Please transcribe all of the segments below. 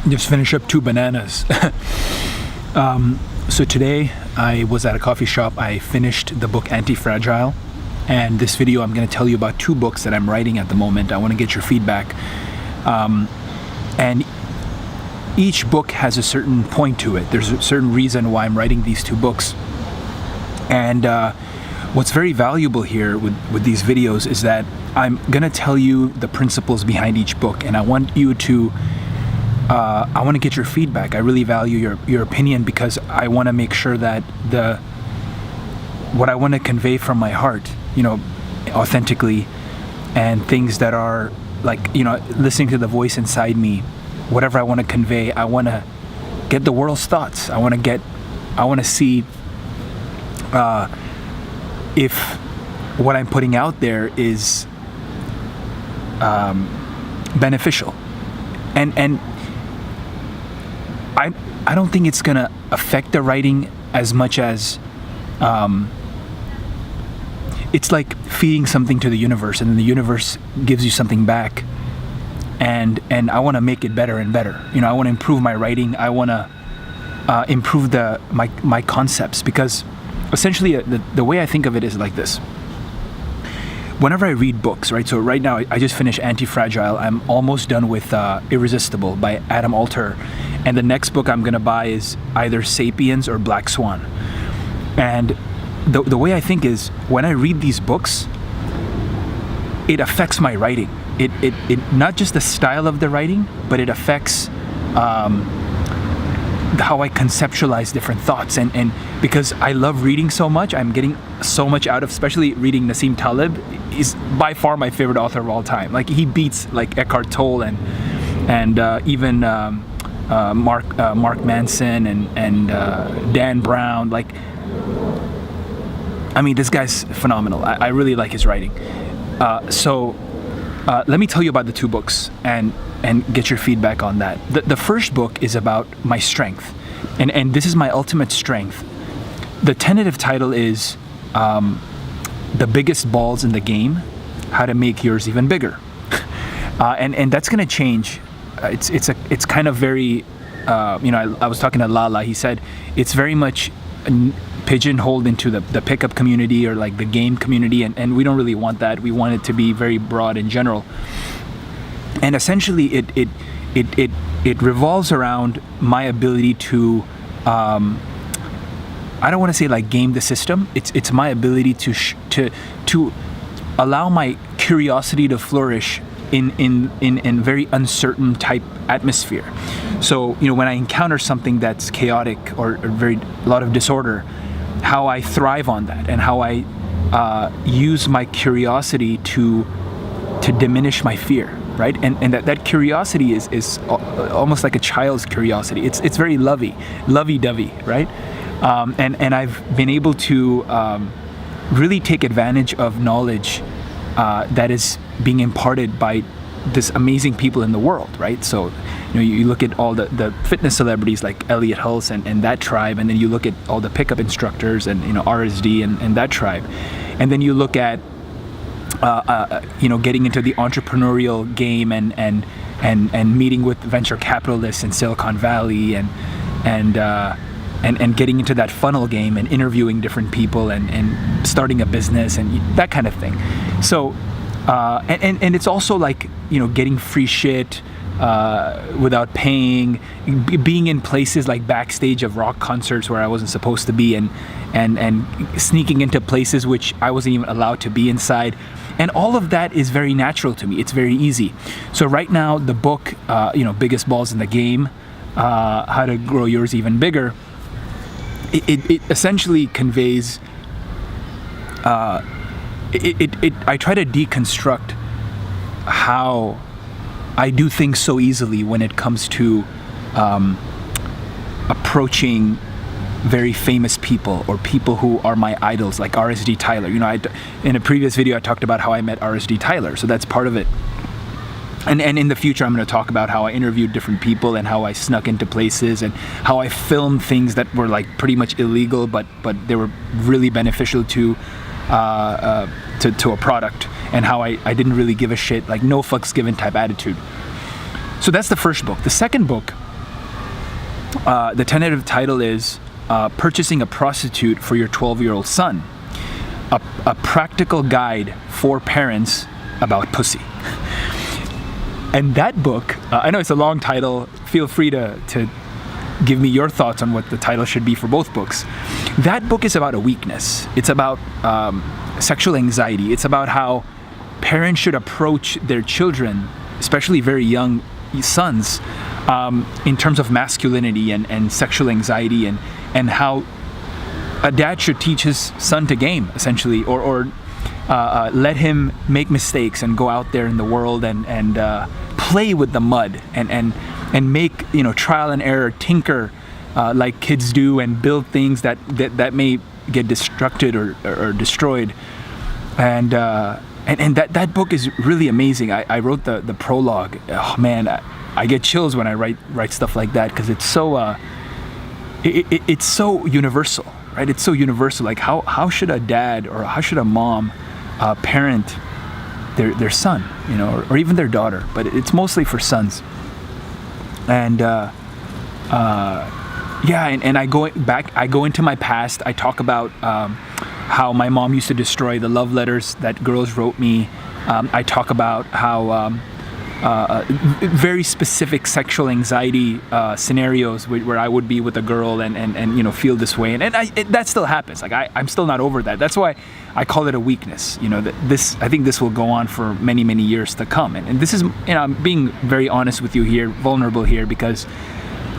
Just finish up 2 bananas. So today I was at a coffee shop. I finished the book Anti-Fragile, and this video I'm going to tell you about 2 books that I'm writing at the moment. I want to get your feedback. And each book has a certain point to it. There's a certain reason why I'm writing these 2 books. And what's very valuable here with these videos is that I'm going to tell you the principles behind each book, and I want you to I want to get your feedback. I really value your opinion, because I want to make sure that what I want to convey from my heart, authentically, and things that are like, listening to the voice inside me, whatever I want to convey, I want to get the world's thoughts. I want to see if what I'm putting out there is beneficial, and I don't think it's gonna affect the writing as much as it's like feeding something to the universe, and then the universe gives you something back, and I want to make it better and better. I want to improve my writing. I want to improve my concepts, because essentially the way I think of it is like this. Whenever I read books, right? So right now I just finished Anti-Fragile. I'm almost done with Irresistible by Adam Alter. And the next book I'm going to buy is either Sapiens or Black Swan. And the way I think is, when I read these books, it affects my writing. It not just the style of the writing, but it affects how I conceptualize different thoughts. And because I love reading so much, I'm getting so much out of, especially reading Nassim Taleb. He's by far my favorite author of all time. Like, he beats like Eckhart Tolle and even Mark Manson and Dan Brown. Like, I mean, this guy's phenomenal. I really like his writing. So let me tell you about the 2 books and get your feedback on that. The first book is about my strength, and this is my ultimate strength. The tentative title is The Biggest Balls in the Game: How to Make Yours Even Bigger. And that's going to change. It's kind of very, I was talking to Lala. He said it's very much pigeonholed into the pickup community, or like the game community, and we don't really want that. We want it to be very broad in general. And essentially it revolves around my ability to I don't want to say like game the system. It's my ability to allow my curiosity to flourish in very uncertain type atmosphere. So when I encounter something that's chaotic or a lot of disorder, how I thrive on that, and how I use my curiosity to diminish my fear, right? And that curiosity is almost like a child's curiosity. It's very lovey-dovey, right? And I've been able to really take advantage of knowledge that is being imparted by this amazing people in the world, right? So you look at all the fitness celebrities like Elliot Hulse and that tribe, and then you look at all the pickup instructors and RSD and that tribe, and then you look at getting into the entrepreneurial game and meeting with venture capitalists in Silicon Valley and getting into that funnel game and interviewing different people and starting a business and that kind of thing. So and it's also like getting free shit without paying, being in places like backstage of rock concerts where I wasn't supposed to be, and sneaking into places which I wasn't even allowed to be inside. And all of that is very natural to me. It's very easy. So right now, the book, Biggest Balls in the Game, How to Grow Yours Even Bigger, it essentially conveys, I try to deconstruct how I do things so easily when it comes to approaching very famous people or people who are my idols, like RSD Tyler. In a previous video I talked about how I met RSD Tyler, so that's part of it. And in the future I'm going to talk about how I interviewed different people and how I snuck into places and how I filmed things that were like pretty much illegal, but they were really beneficial to a product, and how I didn't really give a shit, like no fucks given type attitude. So that's the first book. The second book The tentative title is Purchasing a Prostitute for Your 12-Year-Old Son. A practical guide for parents about pussy. And that book, I know it's a long title. Feel free to give me your thoughts on what the title should be for both books. That book is about a weakness. It's about sexual anxiety. It's about how parents should approach their children, especially very young sons, in terms of masculinity and sexual anxiety, and how a dad should teach his son to game, essentially, or let him make mistakes and go out there in the world and play with the mud and make, trial and error, tinker like kids do, and build things that may get destructed or destroyed. And that book is really amazing. I wrote the prologue. Oh man, I get chills when I write stuff like that, because it's so it's so universal, right? It's so universal. Like how should a dad or how should a mom parent their son, or even their daughter, but it's mostly for sons. And and I go into my past. I talk about how my mom used to destroy the love letters that girls wrote me. I talk about how very specific sexual anxiety scenarios where I would be with a girl and feel this way, and that still happens. Like I'm still not over that. That's why I call it a weakness. I think this will go on for many years to come. And this is, I'm being very honest with you here, vulnerable here, because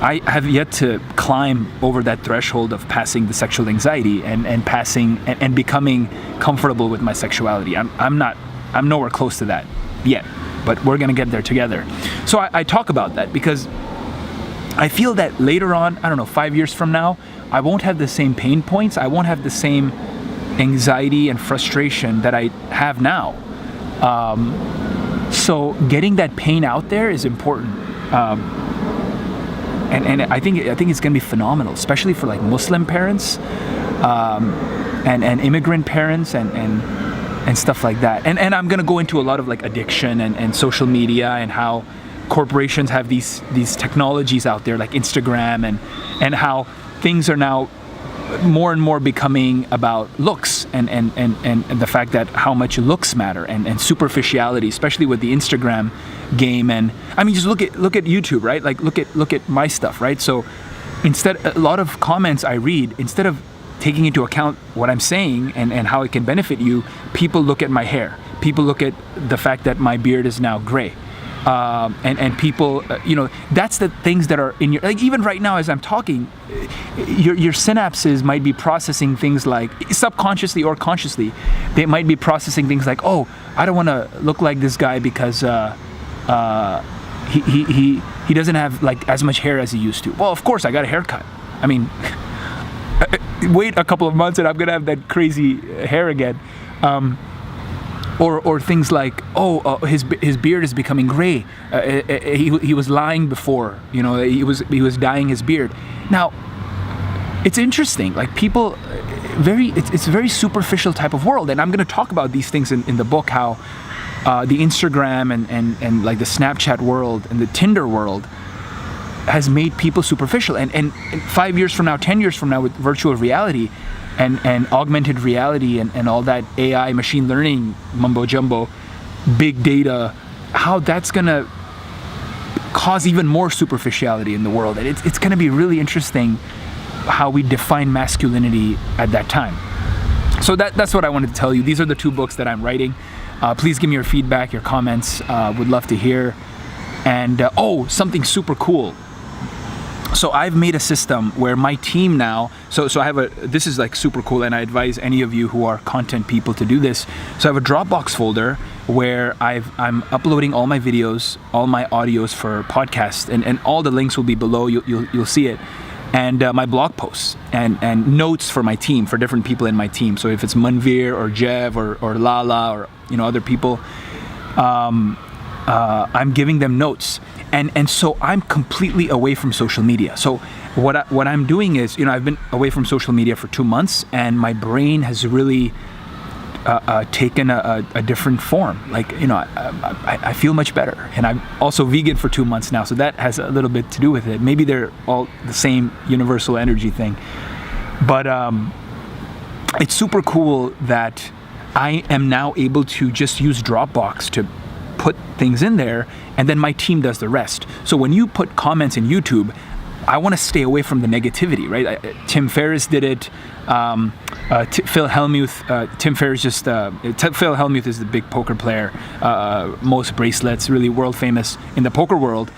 I have yet to climb over that threshold of passing the sexual anxiety and passing and becoming comfortable with my sexuality. I'm nowhere close to that yet, but we're gonna get there together. So I talk about that because I feel that later on, 5 years from now, I won't have the same pain points. I won't have the same anxiety and frustration that I have now. So getting that pain out there is important. And I think it's going to be phenomenal, especially for like Muslim parents and immigrant parents and stuff like that. And I'm going to go into a lot of like addiction and social media, and how corporations have these technologies out there like Instagram, and how things are now more and more becoming about looks and the fact that how much looks matter and superficiality, especially with the Instagram game. And I mean, just look at YouTube, right? Like look at my stuff, right? So a lot of comments I read, instead of taking into account what I'm saying and how it can benefit you, people look at my hair. People look at the fact that my beard is now gray. And people, that's the things that are in your, like even right now as I'm talking, your synapses might be processing things like, subconsciously or consciously, they might be processing things like, oh, I don't want to look like this guy because he doesn't have like as much hair as he used to. Well, of course I got a haircut. I mean, wait a couple of months and I'm gonna have that crazy hair again. Or things like, his beard is becoming gray. He was lying before, he was dyeing his beard. Now, it's interesting. Like people, it's a very superficial type of world, and I'm going to talk about these things in the book. How the Instagram and like the Snapchat world and the Tinder world has made people superficial. And 5 years from now, 10 years from now, with virtual reality and augmented reality and all that AI, machine learning, mumbo jumbo, big data, how that's gonna cause even more superficiality in the world. And it's gonna be really interesting how we define masculinity at that time. So that's what I wanted to tell you. These are the two books that I'm writing. Please give me your feedback, your comments. Would love to hear. And something super cool. So I've made a system where my team now, so I have this is like super cool, and I advise any of you who are content people to do this. So I have a Dropbox folder where I'm uploading all my videos, all my audios for podcasts, and all the links will be below. You'll see it, and my blog posts and notes for my team, for different people in my team. So if it's Manveer or Jev or Lala or other people, I'm giving them notes. And so I'm completely away from social media. So what I'm doing is, I've been away from social media for 2 months, and my brain has really taken a different form. Like, I feel much better, and I'm also vegan for 2 months now, so that has a little bit to do with it. Maybe they're all the same universal energy thing, but it's super cool that I am now able to just use Dropbox to put things in there, and then my team does the rest. So when you put comments in YouTube, I want to stay away from the negativity, right? Tim Ferriss did it. Phil Hellmuth. Tim Ferriss Phil Hellmuth is the big poker player, most bracelets, really world famous in the poker world.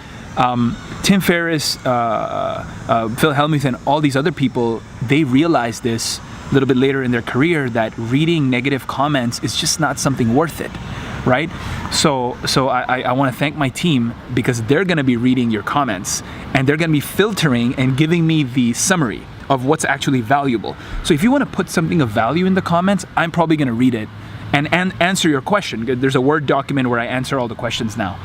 Tim Ferriss, Phil Hellmuth, and all these other people, they realized this a little bit later in their career, that reading negative comments is just not something worth it. Right? So I want to thank my team, because they're going to be reading your comments, and they're going to be filtering and giving me the summary of what's actually valuable. So if you want to put something of value in the comments, I'm probably going to read it and answer your question. There's a Word document where I answer all the questions now.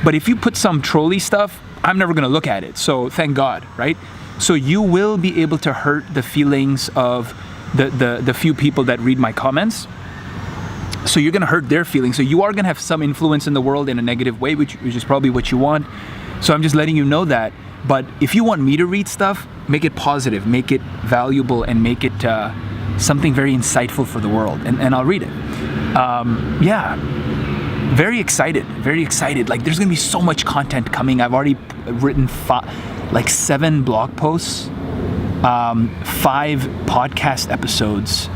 But if you put some trolly stuff, I'm never going to look at it. So thank God, right? So you will be able to hurt the feelings of the few people that read my comments. So you're going to hurt their feelings. So you are going to have some influence in the world in a negative way, which is probably what you want. So I'm just letting you know that. But if you want me to read stuff, make it positive, make it valuable, and make it something very insightful for the world. And I'll read it. Yeah, very excited, very excited. Like, there's going to be so much content coming. I've already written 7 blog posts, 5 podcast episodes,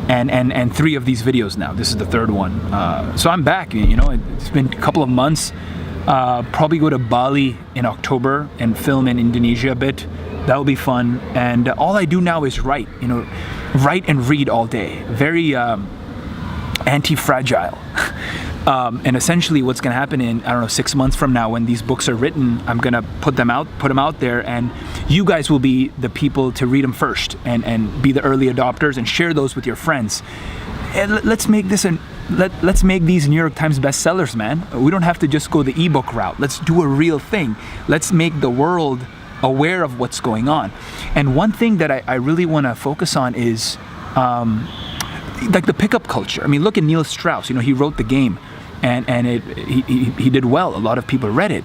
and 3 of these videos now. This is the 3rd one. So I'm back. It's been a couple of months. Probably go to Bali in October and film in Indonesia a bit. That'll be fun. And all I do now is write. Write and read all day. Very anti-fragile. And essentially what's going to happen in, 6 months from now, when these books are written, I'm going to put them out there, and you guys will be the people to read them first and be the early adopters and share those with your friends. And let's make these New York Times bestsellers, man. We don't have to just go the ebook route. Let's do a real thing. Let's make the world aware of what's going on. And one thing that I really want to focus on is like the pickup culture. I mean, look at Neil Strauss. He wrote The Game, and he did well. A lot of people read it.